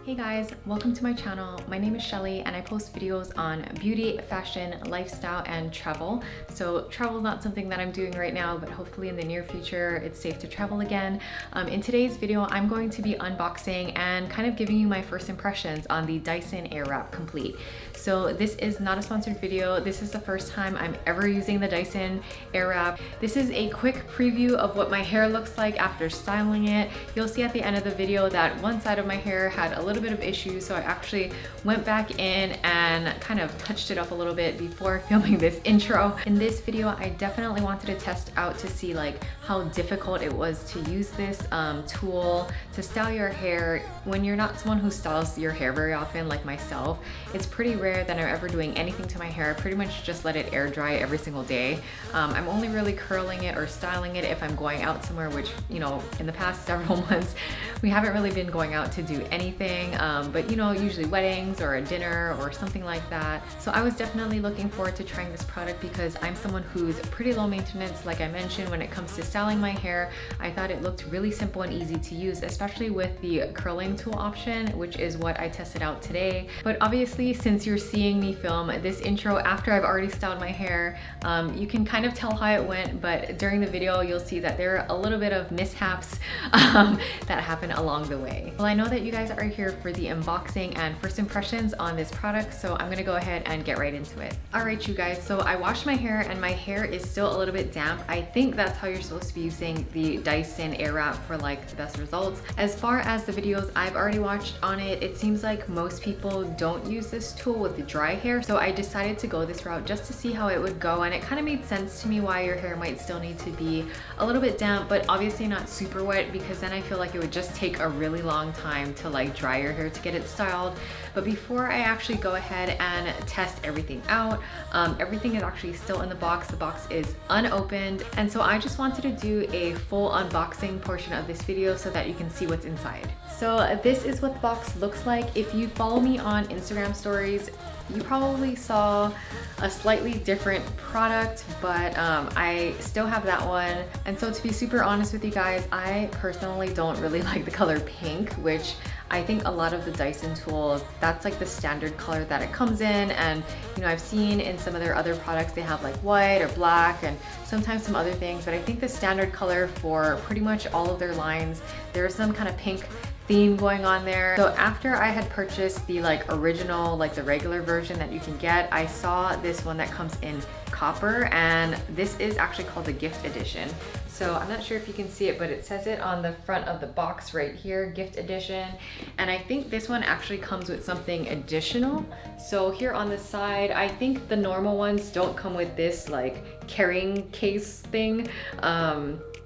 Hey guys, welcome to my channel. My name is Shelly and I post videos on beauty, fashion, lifestyle, and travel. So travel is not something that I'm doing right now, but hopefully in the near future it's safe to travel again. In today's video, I'm going to be unboxing and kind of giving you my first impressions on the Dyson Airwrap Complete. So this is not a sponsored video. This is the first time I'm ever using the Dyson Airwrap. This is a quick preview of what my hair looks like after styling it. You'll see at the end of the video that one side of my hair had a little bit of issues, so I actually went back in and kind of touched it up a little bit before filming this intro. In this video, I definitely wanted to test out to see like how difficult it was to use this tool to style your hair. When you're not someone who styles your hair very often like myself, it's pretty rare that I'm ever doing anything to my hair. I pretty much just let it air dry every single day. I'm only really curling it or styling it if I'm going out somewhere, which, you know, in the past several months we haven't really been going out to do anything, but you know, usually weddings or a dinner or something like that. So I was definitely looking forward to trying this product because I'm someone who's pretty low maintenance, like I mentioned, when it comes to styling my hair. I thought it looked really simple and easy to use, especially with the curling tool option, which is what I tested out today. But obviously, since you're seeing me film this intro after I've already styled my hair, you can kind of tell how it went, but during the video you'll see that there are a little bit of mishaps that happen along the way. Well, I know that you guys are here for the unboxing and first impressions on this product, so I'm gonna go ahead and get right into it. All right, you guys, so I washed my hair and my hair is still a little bit damp. I think that's how you're supposed to be using the Dyson Airwrap for like the best results. As far as the videos I've already watched on it, it seems like most people don't use this tool with the dry hair, so I decided to go this route just to see how it would go, and it kind of made sense to me why your hair might still need to be a little bit damp, but obviously not super wet, because then I feel like it would just take a really long time to like dry your hair to get it styled. But before I actually go ahead and test everything out, everything is actually still in the box. The box is unopened, and so I just wanted to do a full unboxing portion of this video so that you can see what's inside. So this is what the box looks like. If you follow me on Instagram stories, you probably saw a slightly different product, but I still have that one. And so to be super honest with you guys, I personally don't really like the color pink, which I think a lot of the Dyson tools, that's like the standard color that it comes in. And you know, I've seen in some of their other products, they have like white or black and sometimes some other things, but I think the standard color for pretty much all of their lines, there's some kind of pink theme going on there. So after I had purchased the like original, like the regular version that you can get, I saw this one that comes in copper, and this is actually called the gift edition. So I'm not sure if you can see it, but it says it on the front of the box right here, gift edition. And I think this one actually comes with something additional. So here on the side, I think the normal ones don't come with this like carrying case thing.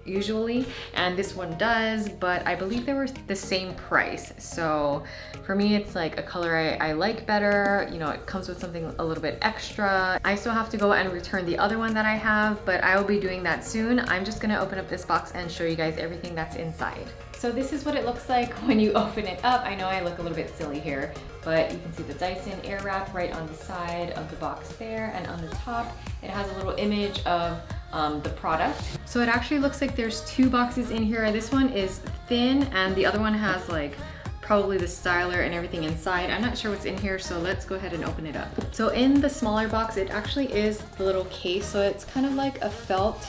Usually, and this one does, but I believe they were the same price. So for me, it's like a color I like better. You know, it comes with something a little bit extra. I still have to go and return the other one that I have, but I will be doing that soon. I'm just gonna open up this box and show you guys everything that's inside. So this is what it looks like when you open it up. I know I look a little bit silly here, but you can see the Dyson Airwrap right on the side of the box there, and on the top, it has a little image of the product. So it actually looks like there's two boxes in here. This one is thin and the other one has like probably the styler and everything inside. I'm not sure what's in here, so let's go ahead and open it up. So in the smaller box, it actually is the little case. So it's kind of like a felt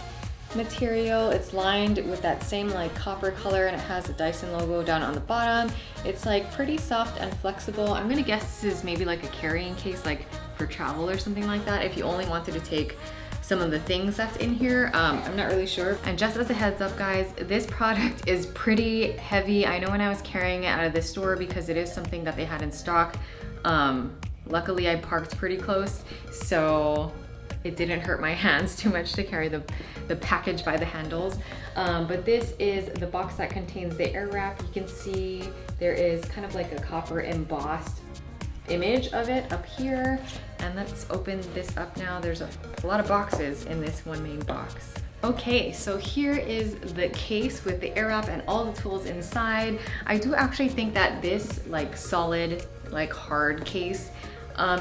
material. It's lined with that same like copper color, and it has a Dyson logo down on the bottom. It's like pretty soft and flexible. I'm gonna guess this is maybe like a carrying case, like for travel or something like that, if you only wanted to take some of the things that's in here. I'm not really sure. And just as a heads up guys, this product is pretty heavy. I know when I was carrying it out of the store, because it is something that they had in stock, luckily I parked pretty close, so it didn't hurt my hands too much to carry the package by the handles. But this is the box that contains the Airwrap. You can see there is kind of like a copper embossed image of it up here. And let's open this up now. There's a lot of boxes in this one main box. Okay, so here is the case with the Airwrap and all the tools inside. I do actually think that this like solid, like hard case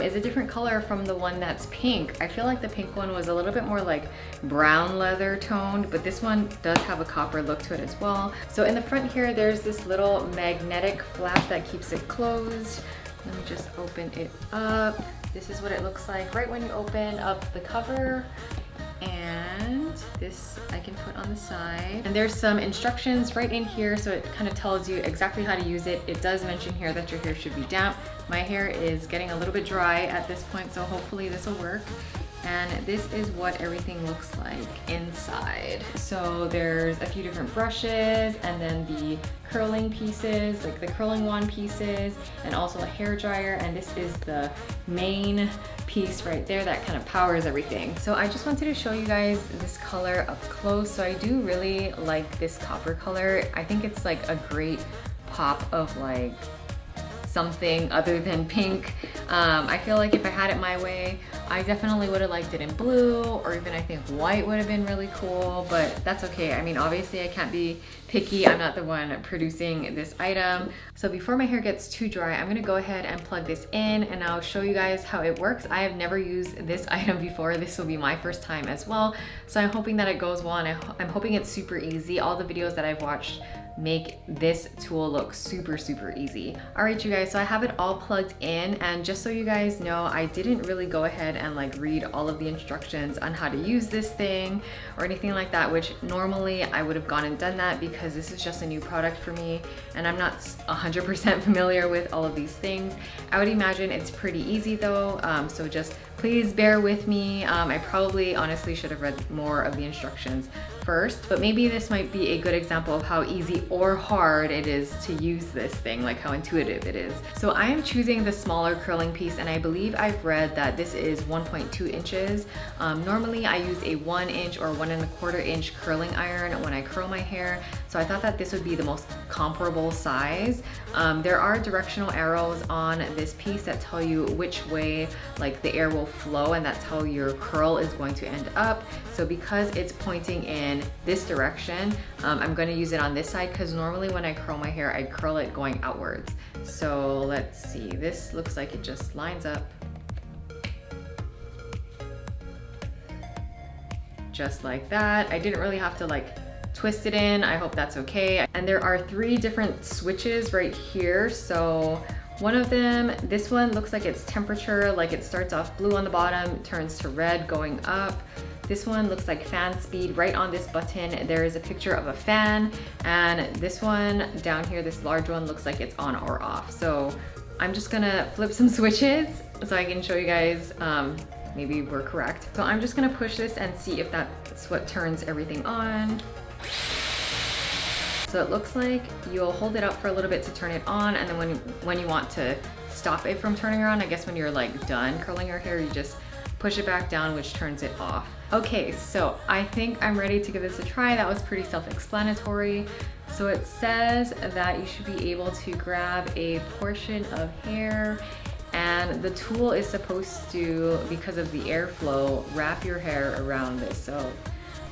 is a different color from the one that's pink. I feel like the pink one was a little bit more like brown leather toned, but this one does have a copper look to it as well. So in the front here, there's this little magnetic flap that keeps it closed. Let me just open it up. This is what it looks like right when you open up the cover. And this I can put on the side. And there's some instructions right in here, so it kind of tells you exactly how to use it. It does mention here that your hair should be damp. My hair is getting a little bit dry at this point, so hopefully this will work. And this is what everything looks like inside. So there's a few different brushes, and then the curling pieces, like the curling wand pieces, and also a hair dryer. And this is the main piece right there that kind of powers everything. So I just wanted to show you guys this color up close. So I do really like this copper color. I think it's like a great pop of like something other than pink. I feel like if I had it my way, I definitely would have liked it in blue, or even I think white would have been really cool, but that's okay. I mean, obviously I can't be picky. I'm not the one producing this item. So before my hair gets too dry, I'm gonna go ahead and plug this in, and I'll show you guys how it works. I have never used this item before. This will be my first time as well. So I'm hoping that it goes well, and I'm hoping it's super easy. All the videos that I've watched make this tool look super easy. All right, you guys, so I have it all plugged in, and just so you guys know, I didn't really go ahead and like read all of the instructions on how to use this thing or anything like that, which normally I would have gone and done that because this is just a new product for me and I'm not 100% familiar with all of these things. I would imagine it's pretty easy though, so just please bear with me. I probably honestly should have read more of the instructions first, but maybe this might be a good example of how easy or hard it is to use this thing, like how intuitive it is. So I am choosing the smaller curling piece, and I believe I've read that this is 1.2 inches. Normally I use a 1 inch or 1.25 inch curling iron when I curl my hair, so I thought that this would be the most comparable size. There are directional arrows on this piece that tell you which way like the air will flow, and that's how your curl is going to end up. So because it's pointing in this direction, I'm going to use it on this side, because normally when I curl my hair, I curl it going outwards. So let's see, this looks like it just lines up just like that. I didn't really have to like twist it in. I hope that's okay. And there are 3 different switches right here. So one of them, this one looks like it's temperature, like it starts off blue on the bottom, turns to red going up. This one looks like fan speed. Right on this button, there is a picture of a fan. And this one down here, this large one, looks like it's on or off. So I'm just gonna flip some switches so I can show you guys maybe we're correct. So I'm just gonna push this and see if that's what turns everything on. So it looks like you'll hold it up for a little bit to turn it on, and then when you want to stop it from turning around, I guess when you're like done curling your hair, you just push it back down, which turns it off. Okay, so I think I'm ready to give this a try. That was pretty self-explanatory. So it says that you should be able to grab a portion of hair, and the tool is supposed to, because of the airflow, wrap your hair around this. So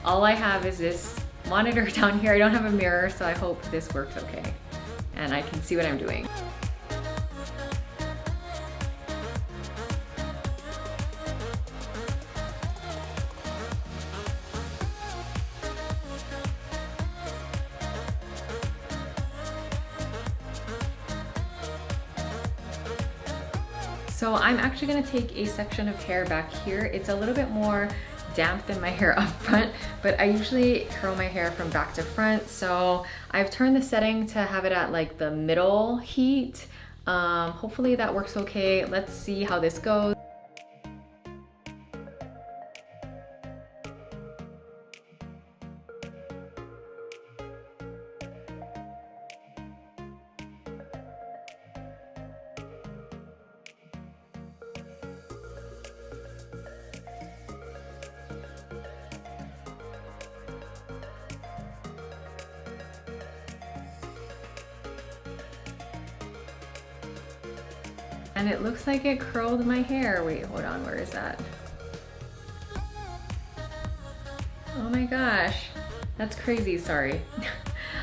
all I have is this monitor down here. I don't have a mirror, so I hope this works okay and I can see what I'm doing. So I'm actually gonna take a section of hair back here. It's a little bit more damp than my hair up front, but I usually curl my hair from back to front. So I've turned the setting to have it at like the middle heat. Hopefully that works okay. Let's see how this goes. And it looks like it curled my hair. Wait, hold on, where is that? Oh my gosh, that's crazy, sorry.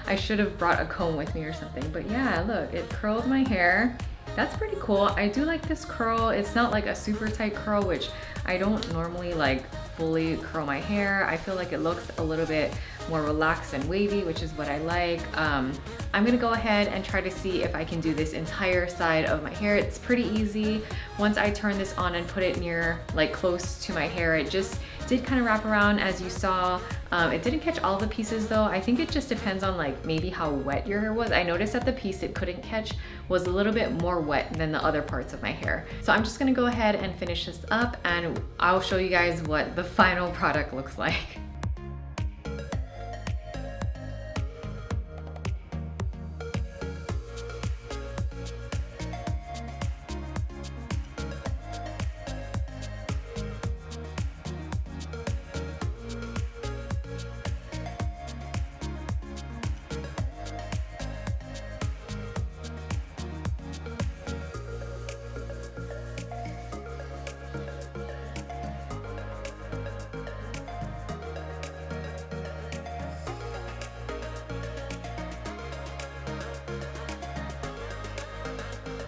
I should have brought a comb with me or something, but yeah, look, it curled my hair. That's pretty cool. I do like this curl. It's not like a super tight curl, which I don't normally like fully curl my hair. I feel like it looks a little bit more relaxed and wavy, which is what I like. I'm gonna go ahead and try to see if I can do this entire side of my hair. It's pretty easy. Once I turn this on and put it near, like close to my hair, it just did kind of wrap around as you saw. It didn't catch all the pieces though. I think it just depends on like maybe how wet your hair was. I noticed that the piece it couldn't catch was a little bit more wet than the other parts of my hair. So I'm just gonna go ahead and finish this up and I'll show you guys what the final product looks like.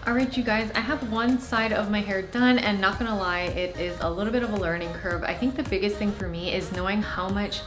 All right, you guys, I have one side of my hair done and not gonna lie, it is a little bit of a learning curve. I think the biggest thing for me is knowing how much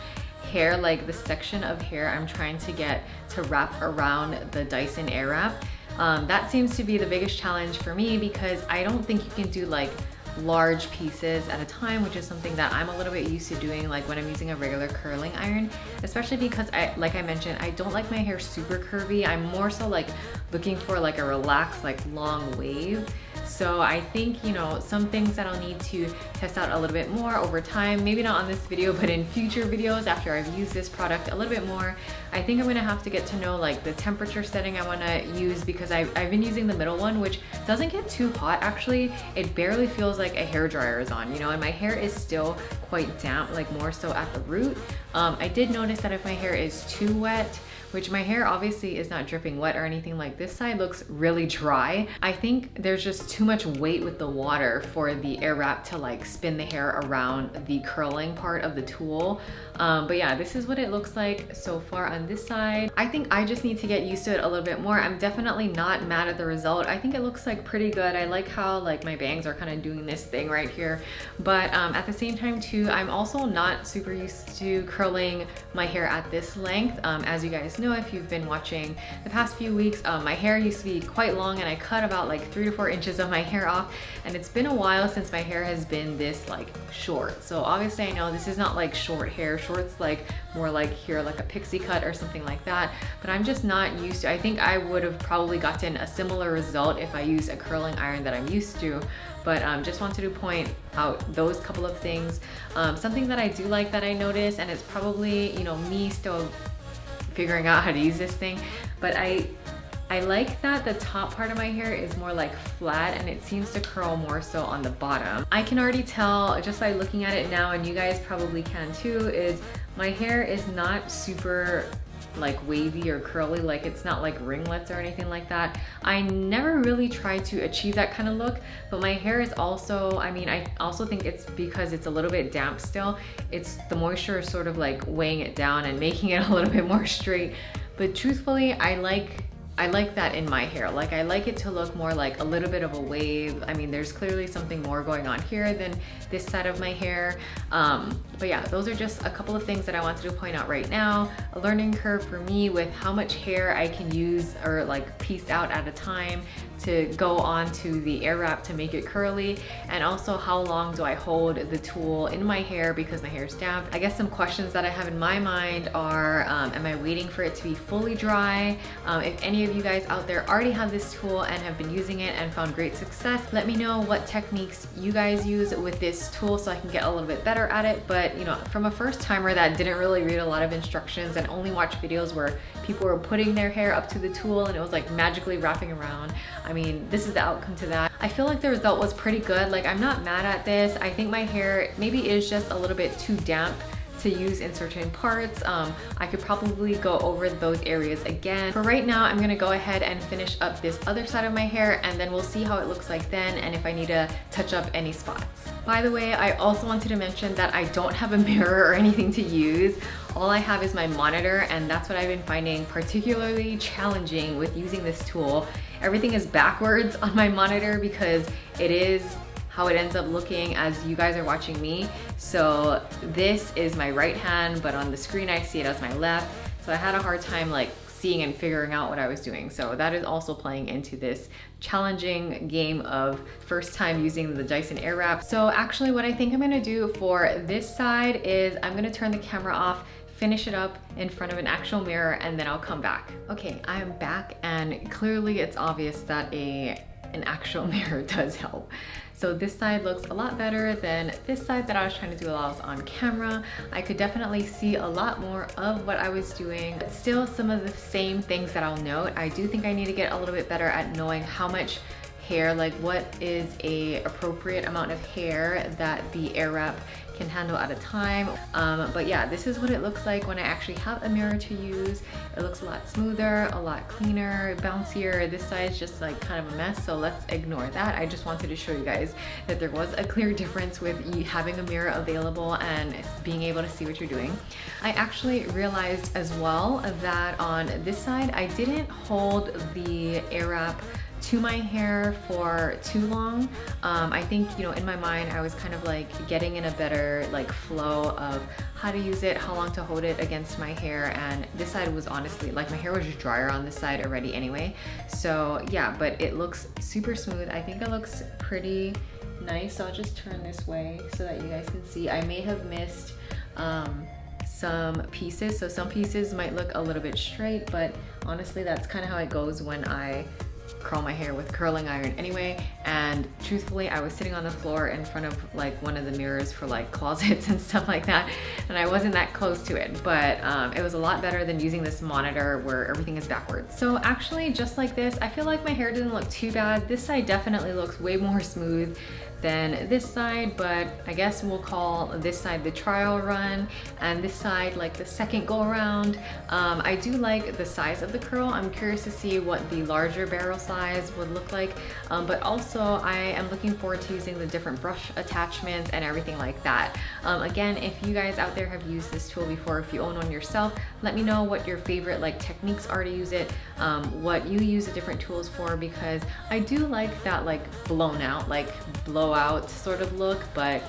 hair, like the section of hair I'm trying to get to wrap around the Dyson Airwrap. That seems to be the biggest challenge for me because I don't think you can do like large pieces at a time, which is something that I'm a little bit used to doing like when I'm using a regular curling iron, especially because like I mentioned, I don't like my hair super curvy. I'm more so like looking for like a relaxed, like long wave. So I think, you know, some things that I'll need to test out a little bit more over time, maybe not on this video, but in future videos after I've used this product a little bit more. I think I'm gonna have to get to know like the temperature setting I wanna use because I've been using the middle one, which doesn't get too hot actually. It barely feels like a hair dryer is on, you know, and my hair is still quite damp, like more so at the root. I did notice that if my hair is too wet, which my hair obviously is not dripping wet or anything, like this side looks really dry. I think there's just too much weight with the water for the Airwrap to like spin the hair around the curling part of the tool. But yeah, this is what it looks like so far on this side. I think I just need to get used to it a little bit more. I'm definitely not mad at the result. I think it looks like pretty good. I like how like my bangs are kind of doing this thing right here. But at the same time too, I'm also not super used to curling my hair at this length. As you guys know, if you've been watching the past few weeks, my hair used to be quite long and I cut about like 3 to 4 inches of my hair off, and it's been a while since my hair has been this like short. So obviously I know this is not like short hair. Short's like more like here, like a pixie cut or something like that, but I'm just not used to. I think I would have probably gotten a similar result if I used a curling iron that I'm used to. But just wanted to point out those couple of things. Something that I do like that I noticed, and it's probably, you know, me still figuring out how to use this thing, but I like that the top part of my hair is more like flat and it seems to curl more so on the bottom. I can already tell just by looking at it now, and you guys probably can too, is my hair is not super like wavy or curly, like it's not like ringlets or anything like that. I never really tried to achieve that kind of look, but my hair is also, I mean, I also think it's because it's a little bit damp still. It's the moisture is sort of like weighing it down and making it a little bit more straight. But truthfully, I like that in my hair. Like I like it to look more like a little bit of a wave. I mean, there's clearly something more going on here than this side of my hair. But yeah, those are just a couple of things that I wanted to point out right now. A learning curve for me with how much hair I can use or like piece out at a time to go onto the Airwrap to make it curly, and also how long do I hold the tool in my hair because my hair is damp. I guess some questions that I have in my mind are, am I waiting for it to be fully dry? If any of you guys out there already have this tool and have been using it and found great success, let me know what techniques you guys use with this tool so I can get a little bit better at it. But you know, from a first timer that didn't really read a lot of instructions and only watch videos where people were putting their hair up to the tool and it was like magically wrapping around, I mean, this is the outcome to that. I feel like the result was pretty good. Like I'm not mad at this. I think my hair maybe is just a little bit too damp to use in certain parts. I could probably go over those areas again. For right now, I'm gonna go ahead and finish up this other side of my hair, and then we'll see how it looks like then and if I need to touch up any spots. By the way, I also wanted to mention that I don't have a mirror or anything to use. All I have is my monitor, and that's what I've been finding particularly challenging with using this tool. Everything is backwards on my monitor because it is how it ends up looking as you guys are watching me. So this is my right hand, but on the screen I see it as my left. So I had a hard time like seeing and figuring out what I was doing. So that is also playing into this challenging game of first time using the Dyson Airwrap. So actually what I think I'm gonna do for this side is I'm gonna turn the camera off, finish it up in front of an actual mirror, and then I'll come back. Okay, I'm back, and clearly it's obvious that an actual mirror does help. So this side looks a lot better than this side that I was trying to do while I was on camera. I could definitely see a lot more of what I was doing, but still some of the same things that I'll note. I do think I need to get a little bit better at knowing how much hair, like what is a appropriate amount of hair that the Airwrap can handle at a time. But yeah, this is what it looks like when I actually have a mirror to use. It looks a lot smoother, a lot cleaner, bouncier. This side is just like kind of a mess, so let's ignore that. I just wanted to show you guys that there was a clear difference with you having a mirror available and being able to see what you're doing. I actually realized as well that on this side, I didn't hold the Airwrap to my hair for too long. I think, you know, in my mind, I was kind of like getting in a better like flow of how to use it, how long to hold it against my hair. And this side was honestly, like my hair was drier on this side already anyway. So yeah, but it looks super smooth. I think it looks pretty nice. So I'll just turn this way so that you guys can see. I may have missed some pieces. So some pieces might look a little bit straight, but honestly, that's kind of how it goes when I curl my hair with curling iron anyway. And truthfully, I was sitting on the floor in front of like one of the mirrors for like closets and stuff like that, and I wasn't that close to it, but it was a lot better than using this monitor where everything is backwards. So actually, just like this, I feel like my hair doesn't look too bad. This side definitely looks way more smooth than this side, but I guess we'll call this side the trial run and this side like the second go around. I do like the size of the curl. I'm curious to see what the larger barrel size would look like, but also I am looking forward to using the different brush attachments and everything like that. Again, if you guys out there have used this tool before, if you own one yourself, let me know what your favorite like techniques are to use it, what you use the different tools for, because I do like that like blown out, like blow out sort of look, but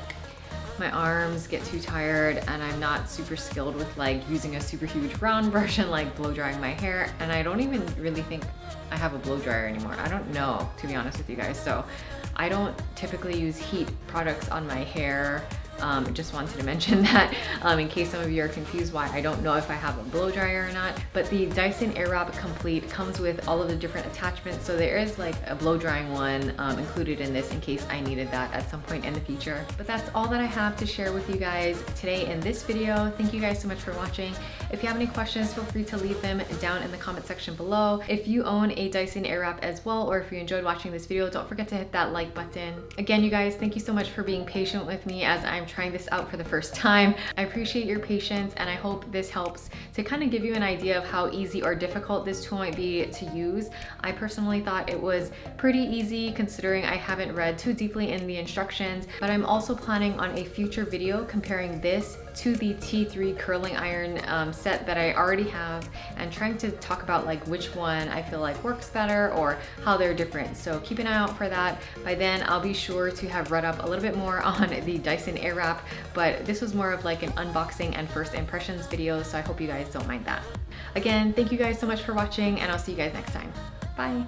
my arms get too tired and I'm not super skilled with like using a super huge round brush and like blow drying my hair, and I don't even really think I have a blow dryer anymore. I don't know, to be honest with you guys. So I don't typically use heat products on my hair. Just wanted to mention that in case some of you are confused why I don't know if I have a blow dryer or not. But the Dyson Airwrap Complete comes with all of the different attachments, so there is like a blow drying one included in this in case I needed that at some point in the future. But that's all that I have to share with you guys today in this video. Thank you guys so much for watching. If you have any questions, feel free to leave them down in the comment section below. If you own a Dyson Airwrap as well, or if you enjoyed watching this video, don't forget to hit that like button. Again, you guys, thank you so much for being patient with me as I'm trying this out for the first time. I appreciate your patience, and I hope this helps to kind of give you an idea of how easy or difficult this tool might be to use. I personally thought it was pretty easy considering I haven't read too deeply in the instructions, but I'm also planning on a future video comparing this to the T3 curling iron set that I already have, and trying to talk about like which one I feel like works better or how they're different. So keep an eye out for that. By then I'll be sure to have read up a little bit more on the Dyson Airwrap, but this was more of like an unboxing and first impressions video, so I hope you guys don't mind that. Again, thank you guys so much for watching, and I'll see you guys next time. Bye.